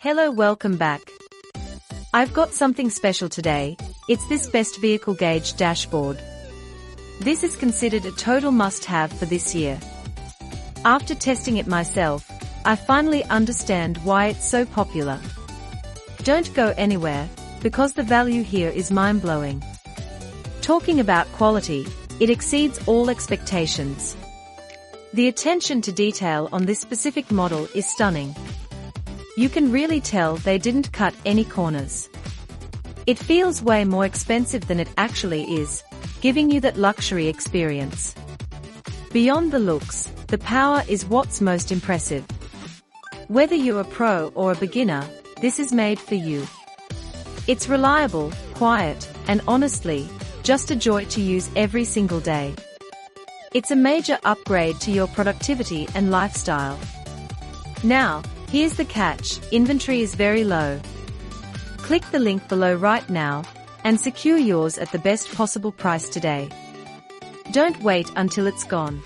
Hello, welcome back. I've got something special today. It's this Best Vehicle Gauge Dashboard. This is considered a total must-have for this year. After testing it myself, I finally understand why it's so popular. Don't go anywhere, because the value here is mind-blowing. Talking about quality, it exceeds all expectations. The attention to detail on this specific model is stunning. You can really tell they didn't cut any corners. It feels way more expensive than it actually is, giving you that luxury experience. Beyond the looks, the power is what's most impressive. Whether you're a pro or a beginner, this is made for you. It's reliable, quiet, and honestly, just a joy to use every single day. It's a major upgrade to your productivity and lifestyle. Now, here's the catch: inventory is very low. Click the link below right now, and secure yours at the best possible price today. Don't wait until it's gone.